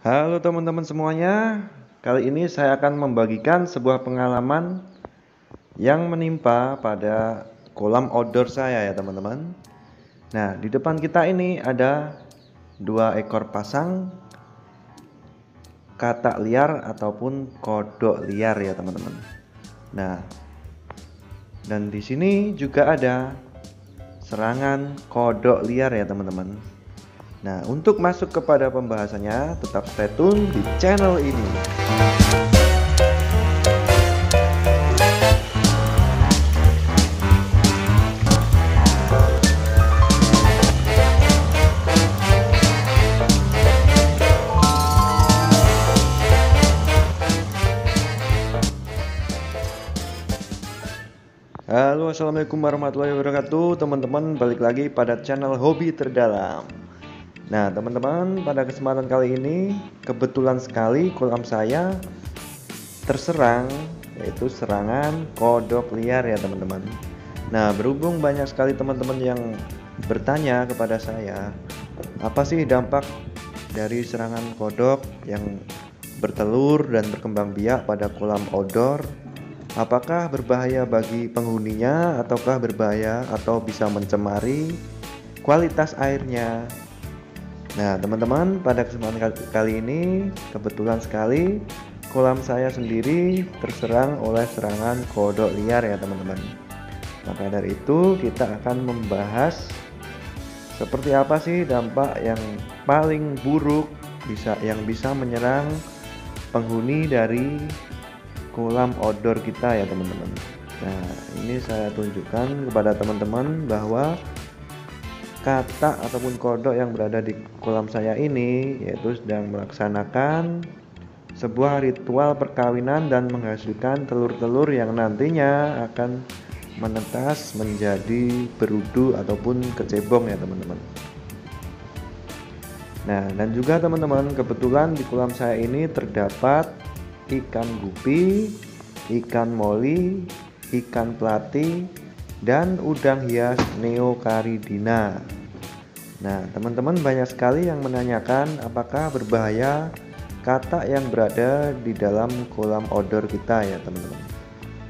Halo teman-teman semuanya, kali ini saya akan membagikan sebuah pengalaman yang menimpa pada kolam outdoor saya ya teman-teman. Nah, di depan kita ini ada 2 ekor pasang katak liar ataupun kodok liar ya teman-teman. Nah, dan di sini juga ada serangan kodok liar ya teman-teman. Nah, untuk masuk kepada pembahasannya, tetap stay tune di channel ini. Halo, assalamualaikum warahmatullahi wabarakatuh teman-teman, balik lagi pada channel Hobi Terdalam. Nah teman-teman, pada kesempatan kali ini kebetulan sekali kolam saya terserang, yaitu serangan kodok liar ya teman-teman. Nah, berhubung banyak sekali teman-teman yang bertanya kepada saya, apa sih dampak dari serangan kodok yang bertelur dan berkembang biak pada kolam outdoor? Apakah berbahaya bagi penghuninya, ataukah berbahaya atau bisa mencemari kualitas airnya? Nah teman-teman, pada kesempatan kali ini kebetulan sekali kolam saya sendiri terserang oleh serangan kodok liar ya teman-teman. Maka dari itu kita akan membahas seperti apa sih dampak yang paling buruk yang bisa menyerang penghuni dari kolam outdoor kita ya teman-teman. Nah, ini saya tunjukkan kepada teman-teman bahwa katak ataupun kodok yang berada di kolam saya ini yaitu sedang melaksanakan sebuah ritual perkawinan dan menghasilkan telur-telur yang nantinya akan menetas menjadi berudu ataupun kecebong ya teman-teman. Nah, dan juga teman-teman, kebetulan di kolam saya ini terdapat ikan gupi, ikan moli, ikan plati, dan udang hias neocaridina. Nah teman-teman, banyak sekali yang menanyakan apakah berbahaya katak yang berada di dalam kolam outdoor kita ya teman-teman.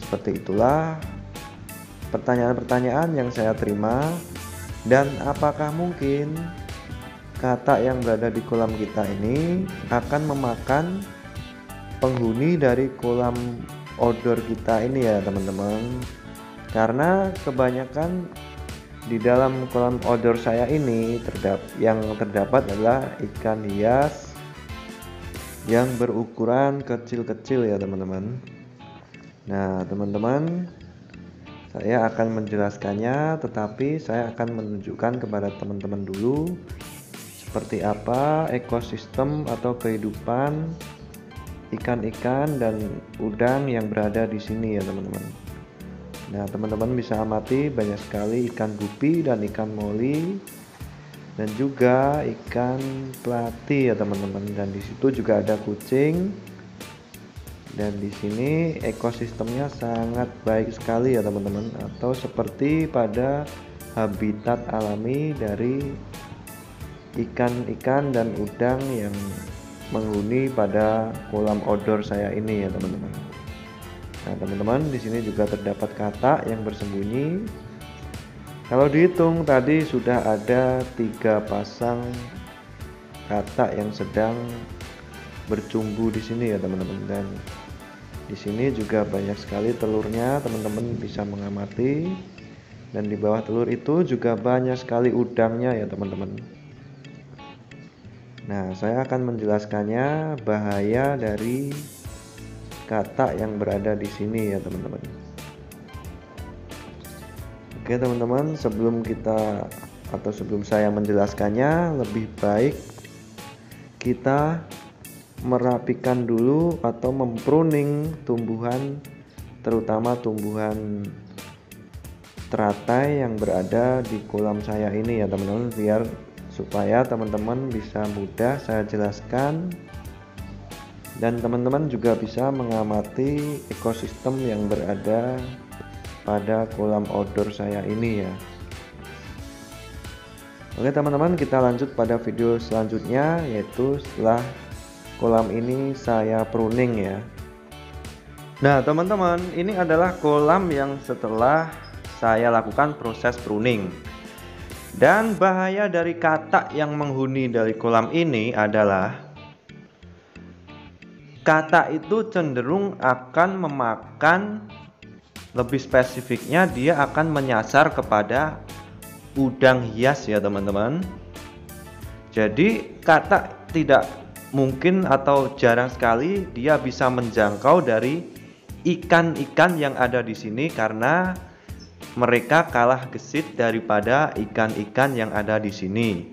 Seperti itulah pertanyaan-pertanyaan yang saya terima. Dan apakah mungkin katak yang berada di kolam kita ini akan memakan penghuni dari kolam outdoor kita ini ya teman-teman? Karena kebanyakan di dalam kolam outdoor saya ini yang terdapat adalah ikan hias yang berukuran kecil-kecil ya teman-teman. Nah teman-teman, saya akan menjelaskannya, tetapi saya akan menunjukkan kepada teman-teman dulu seperti apa ekosistem atau kehidupan ikan-ikan dan udang yang berada di sini ya teman-teman. Nah teman-teman bisa amati banyak sekali ikan gupi dan ikan moli dan juga ikan plati ya teman-teman. Dan di situ juga ada kucing. Dan di sini ekosistemnya sangat baik sekali ya teman-teman, atau seperti pada habitat alami dari ikan-ikan dan udang yang menghuni pada kolam outdoor saya ini ya teman-teman. Nah teman-teman, di sini juga terdapat katak yang bersembunyi. Kalau dihitung tadi sudah ada 3 pasang katak yang sedang bercumbu di sini ya teman-teman. Dan di sini juga banyak sekali telurnya, teman-teman bisa mengamati. Dan di bawah telur itu juga banyak sekali udangnya ya teman-teman. Nah, saya akan menjelaskannya bahaya dari katak yang berada di sini ya teman-teman. Oke teman-teman, sebelum saya menjelaskannya, lebih baik kita merapikan dulu atau mempruning tumbuhan, terutama tumbuhan teratai yang berada di kolam saya ini ya teman-teman, supaya teman-teman bisa mudah saya jelaskan. Dan teman-teman juga bisa mengamati ekosistem yang berada pada kolam outdoor saya ini ya. Oke teman-teman, kita lanjut pada video selanjutnya, yaitu setelah kolam ini saya pruning ya. Nah teman-teman, ini adalah kolam yang setelah saya lakukan proses pruning. Dan bahaya dari katak yang menghuni dari kolam ini adalah katak itu cenderung akan memakan, lebih spesifiknya dia akan menyasar kepada udang hias ya teman-teman. Jadi katak tidak mungkin atau jarang sekali dia bisa menjangkau dari ikan-ikan yang ada di sini karena mereka kalah gesit daripada ikan-ikan yang ada di sini.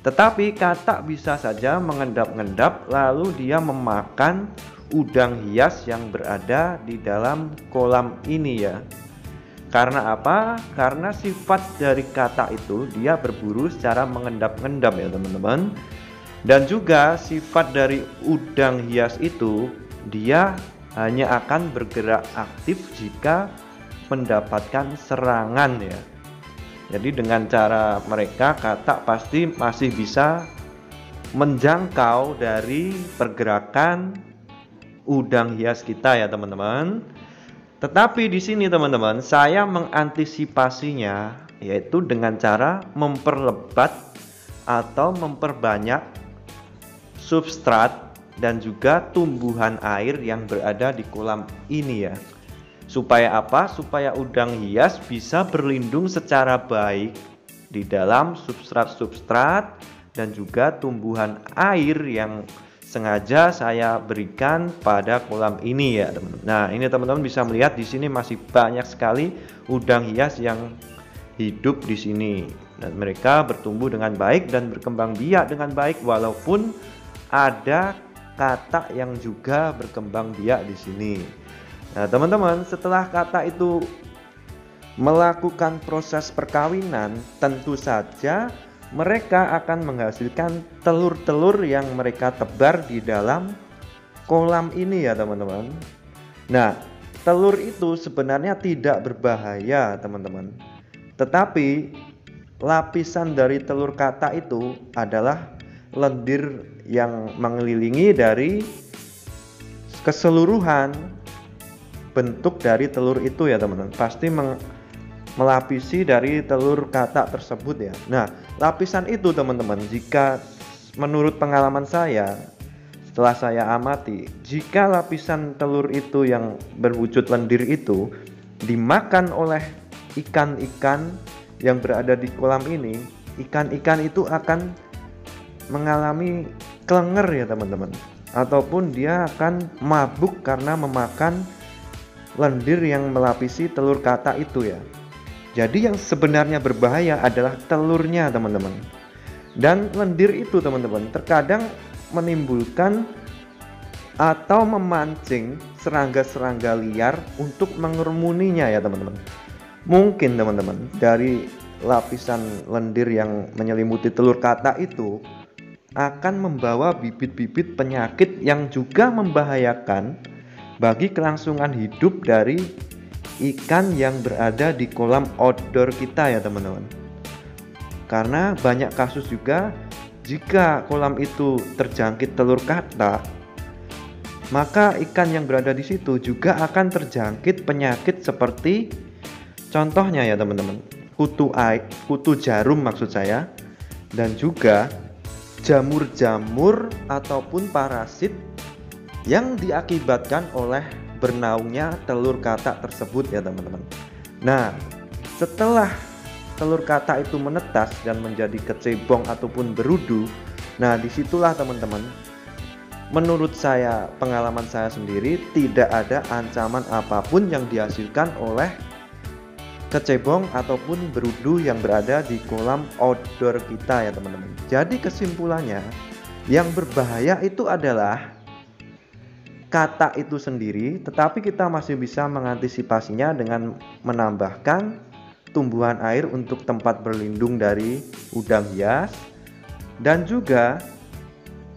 Tetapi katak bisa saja mengendap-endap lalu dia memakan udang hias yang berada di dalam kolam ini ya. Karena apa? Karena sifat dari katak itu dia berburu secara mengendap-endap ya teman-teman. Dan juga sifat dari udang hias itu dia hanya akan bergerak aktif jika mendapatkan serangan ya. Jadi dengan cara mereka katak pasti masih bisa menjangkau dari pergerakan udang hias kita ya teman-teman. Tetapi di sini teman-teman saya mengantisipasinya yaitu dengan cara memperlebat atau memperbanyak substrat dan juga tumbuhan air yang berada di kolam ini ya. Supaya apa? Supaya udang hias bisa berlindung secara baik di dalam substrat-substrat dan juga tumbuhan air yang sengaja saya berikan pada kolam ini ya teman-teman. Nah ini teman-teman bisa melihat di sini masih banyak sekali udang hias yang hidup di sini dan mereka bertumbuh dengan baik dan berkembang biak dengan baik walaupun ada katak yang juga berkembang biak di sini. Nah, teman-teman, setelah katak itu melakukan proses perkawinan, tentu saja mereka akan menghasilkan telur-telur yang mereka tebar di dalam kolam ini ya, teman-teman. Nah, telur itu sebenarnya tidak berbahaya, teman-teman. Tetapi lapisan dari telur katak itu adalah lendir yang mengelilingi dari keseluruhan bentuk dari telur itu ya teman-teman. Pasti melapisi dari telur katak tersebut ya. Nah lapisan itu teman-teman, jika menurut pengalaman saya setelah saya amati, jika lapisan telur itu yang berwujud lendir itu dimakan oleh ikan-ikan yang berada di kolam ini, ikan-ikan itu akan mengalami klenger ya teman-teman, ataupun dia akan mabuk karena memakan lendir yang melapisi telur katak itu ya. Jadi yang sebenarnya berbahaya adalah telurnya teman-teman. Dan lendir itu teman-teman terkadang menimbulkan atau memancing serangga-serangga liar untuk mengerumuninya ya teman-teman. Mungkin teman-teman dari lapisan lendir yang menyelimuti telur katak itu akan membawa bibit-bibit penyakit yang juga membahayakan bagi kelangsungan hidup dari ikan yang berada di kolam outdoor kita ya teman-teman. Karena banyak kasus juga jika kolam itu terjangkit telur katak, maka ikan yang berada di situ juga akan terjangkit penyakit seperti contohnya ya teman-teman, kutu jarum maksud saya, dan juga jamur-jamur ataupun parasit yang diakibatkan oleh bernaungnya telur katak tersebut ya teman-teman. Nah setelah telur katak itu menetas dan menjadi kecebong ataupun berudu, nah disitulah teman-teman, menurut saya, pengalaman saya sendiri, tidak ada ancaman apapun yang dihasilkan oleh kecebong ataupun berudu yang berada di kolam outdoor kita ya teman-teman. Jadi kesimpulannya, yang berbahaya itu adalah katak itu sendiri, tetapi kita masih bisa mengantisipasinya dengan menambahkan tumbuhan air untuk tempat berlindung dari udang hias, dan juga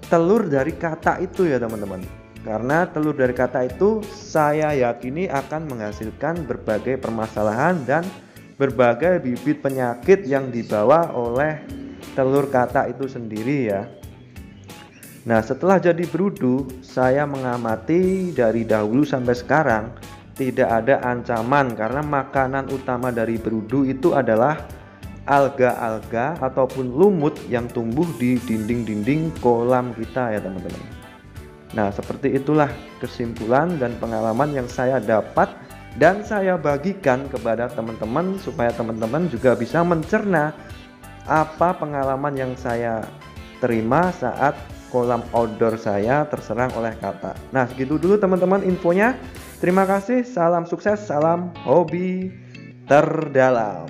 telur dari katak itu ya teman-teman. Karena telur dari katak itu saya yakini akan menghasilkan berbagai permasalahan dan berbagai bibit penyakit yang dibawa oleh telur katak itu sendiri ya. Nah, setelah jadi berudu, saya mengamati dari dahulu sampai sekarang tidak ada ancaman karena makanan utama dari berudu itu adalah alga-alga ataupun lumut yang tumbuh di dinding-dinding kolam kita ya teman-teman. Nah, seperti itulah kesimpulan dan pengalaman yang saya dapat dan saya bagikan kepada teman-teman supaya teman-teman juga bisa mencerna apa pengalaman yang saya terima saat kolam outdoor saya terserang oleh kata. Nah, segitu dulu teman-teman infonya. Terima kasih, salam sukses, salam hobi terdalam.